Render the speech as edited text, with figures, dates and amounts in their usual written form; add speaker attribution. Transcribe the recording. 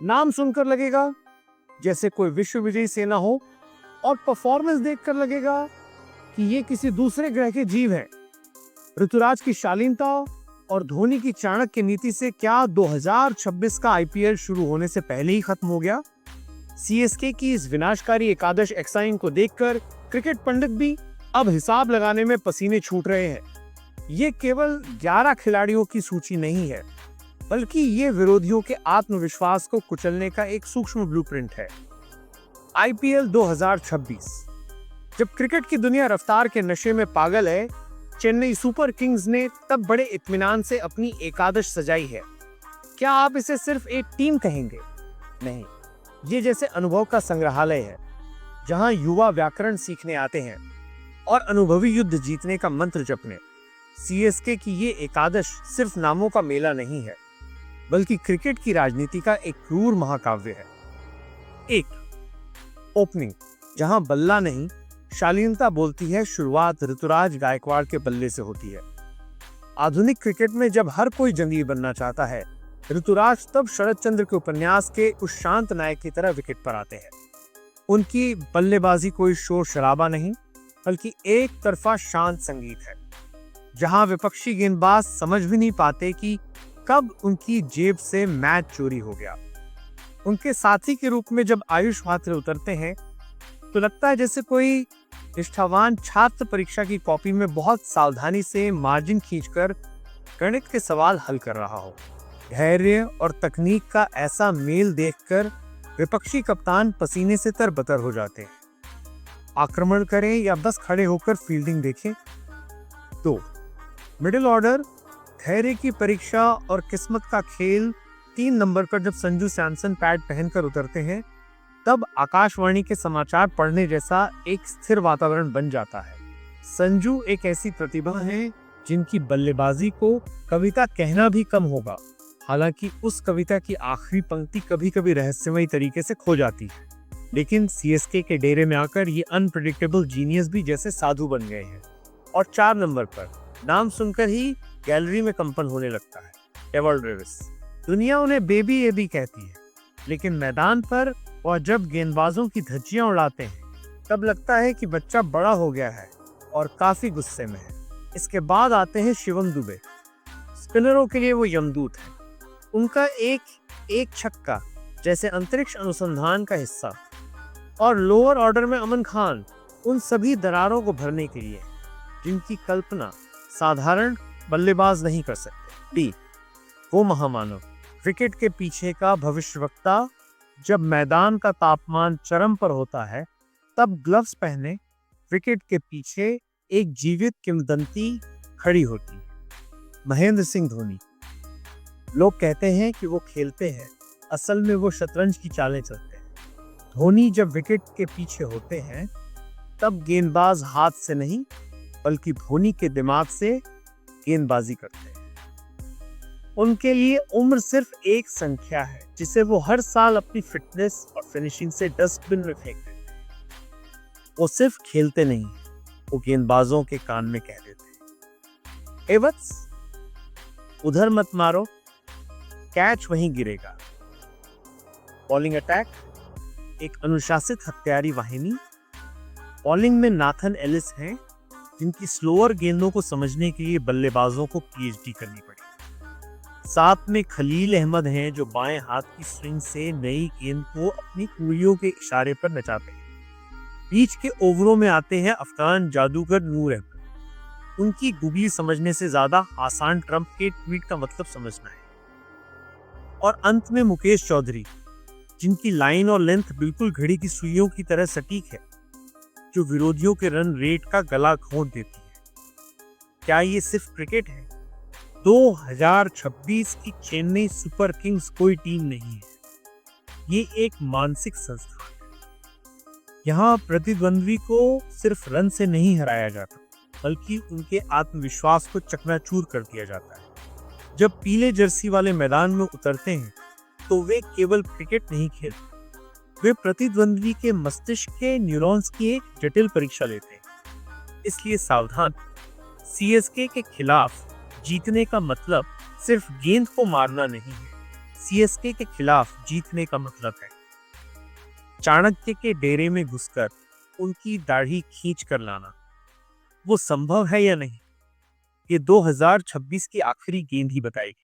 Speaker 1: नाम सुनकर लगेगा जैसे कोई विश्व विजयी सेना हो और परफॉर्मेंस देखकर लगेगा कि ये किसी दूसरे ग्रह के जीव हैं। ऋतुराज की शालीनता और धोनी की चाणक्य नीति से क्या 2026 का आईपीएल शुरू होने से पहले ही खत्म हो गया? सीएसके की इस विनाशकारी एकादश एक्साइन को देखकर क्रिकेट पंडित भी अब हिसाब लगाने में पसीने छूट रहे हैं। ये केवल 11 खिलाड़ियों की सूची नहीं है, बल्कि ये विरोधियों के आत्मविश्वास को कुचलने का एक सूक्ष्म ब्लूप्रिंट है। आईपीएल 2026। जब क्रिकेट की दुनिया रफ्तार के नशे में पागल है, चेन्नई सुपर किंग्स ने तब बड़े इत्मीनान से अपनी एकादश सजाई है। क्या आप इसे सिर्फ एक टीम कहेंगे? नहीं, ये जैसे अनुभव का संग्रहालय है, जहां युवा व्याकरण सीखने आते हैं और अनुभवी युद्ध जीतने का मंत्र जपने। सीएसके की ये एकादश सिर्फ नामों का मेला नहीं है, बल्कि क्रिकेट की राजनीति का एक क्रूर महाकाव्य है। एक ओपनिंग, जहां बल्ला नहीं शालीनता बोलती है। शुरुआत ऋतुराज गायकवाड़ के बल्ले से होती है। आधुनिक क्रिकेट में जब हर कोई जंगीर बनना चाहता है, ऋतुराज तब शरद चंद्र के उपन्यास के उस शांत नायक की तरह विकेट पर आते हैं। उनकी बल्लेबाजी कोई शोर शराबा नहीं, बल्कि एक तरफा शांत संगीत है, जहां विपक्षी गेंदबाज समझ भी नहीं पाते कि कब उनकी जेब से मैच चोरी हो गया। उनके साथी के रूप में जब आयुष मात्रे उतरते हैं, तो लगता है जैसे कोई निष्ठावान छात्र परीक्षा की कॉपी में बहुत सावधानी से मार्जिन खींचकर गणित के सवाल हल कर रहा हो। धैर्य और तकनीक का ऐसा मेल देखकर विपक्षी कप्तान पसीने से तरबतर हो जाते हैं। आक्रमण करें या बस खड़े होकर फील्डिंग देखें। तो मिडिल ऑर्डर, धैर्य की परीक्षा और किस्मत का खेल। 3 नंबर पर जब संजू सैमसन पैड पहनकर उतरते हैं, तब आकाशवाणी के समाचार पढ़ने जैसा एक स्थिर वातावरण बन जाता है। संजू एक ऐसी प्रतिभा है जिनकी बल्लेबाजी को कविता कहना भी कम होगा। हालांकि उस कविता की आखिरी पंक्ति कभी कभी रहस्यमयी तरीके से खो जाती है, लेकिन सीएसके के डेरे में आकर ये अनप्रेडिक्टेबल जीनियस भी जैसे साधु बन गए हैं। और 4 नंबर पर नाम सुनकर ही गैलरी में कंपन होने लगता है, एवल डेविस। दुनिया उन्हें बेबी एबी कहती है, लेकिन मैदान पर और जब गेंदबाजों की धज्जियां उड़ाते हैं, तब लगता है कि बच्चा बड़ा हो गया है और काफी गुस्से में है। इसके बाद आते हैं शिवम दुबे। स्पिनरों के लिए वो यमदूत है। उनका एक छक्का जैसे अंतरिक्ष अनुसंधान का हिस्सा। और लोअर ऑर्डर में अमन खान उन सभी दरारों को भरने के लिए जिनकी कल्पना साधारण बल्लेबाज नहीं कर सकते। डी, वो महामानव, क्रिकेट के पीछे का भविष्यवक्ता। जब मैदान का तापमान चरम पर होता है, तब ग्लव्स पहने विकेट के पीछे एक जीवित किंवदंती खड़ी होती है, महेंद्र सिंह धोनी। लोग कहते हैं कि वो खेलते हैं, असल में वो शतरंज की चालें चलते हैं। धोनी जब विकेट के पीछे होते हैं, तब गेंदबाज हाथ से नहीं, बल्कि धोनी के दिमाग से गेंदबाजी करते हैं। उनके लिए उम्र सिर्फ एक संख्या है, जिसे वो हर साल अपनी फिटनेस और फिनिशिंग से डस्टबिन में फेंक देते हैं। वो सिर्फ खेलते नहीं, वो गेंदबाजों के कान में कह देते हैं, एवत्स उधर मत मारो, कैच वहीं गिरेगा। बॉलिंग अटैक, एक अनुशासित हत्यारी वाहिनी। बॉलिंग में नाथन एलिस हैं, जिनकी स्लोअर गेंदों को समझने के लिए बल्लेबाजों को पीएचडी करनी पड़ी। साथ में खलील अहमद हैं, जो बाएं हाथ की स्विंग से नई गेंद को अपनी उंगलियों के इशारे पर नचाते हैं। बीच के ओवरों में आते हैं अफगान जादूगर नूर अहमद। उनकी गूगली समझने से ज्यादा आसान ट्रंप के ट्वीट का मतलब समझना है। और अंत में मुकेश चौधरी, जिनकी लाइन और लेंथ बिल्कुल घड़ी की सुइयों की तरह सटीक है, जो विरोधियों के रन रेट का गला घोंट देती है। क्या ये सिर्फ क्रिकेट है? 2026 की चेन्नई सुपर किंग्स कोई टीम नहीं है, ये एक मानसिक संस्थान है। यहाँ प्रतिद्वंद्वी को सिर्फ रन से नहीं हराया जाता, बल्कि उनके आत्मविश्वास को चकनाचूर कर दिया जाता है। जब पीले जर्सी वाले मैदान में उतरते हैं, तो वे केवल क्रिकेट नहीं खेलते, वे प्रतिद्वंद्वी के मस्तिष्क के न्यूरॉन्स की एक जटिल परीक्षा लेते हैं। इसलिए सावधान, सीएसके के खिलाफ जीतने का मतलब सिर्फ गेंद को मारना नहीं है, सीएसके के खिलाफ जीतने का मतलब है। चाणक्य के डेरे में घुसकर उनकी दाढ़ी खींच कर लाना, वो संभव है या नहीं, ये 2026 की आखिरी गेंद ही बताएगी।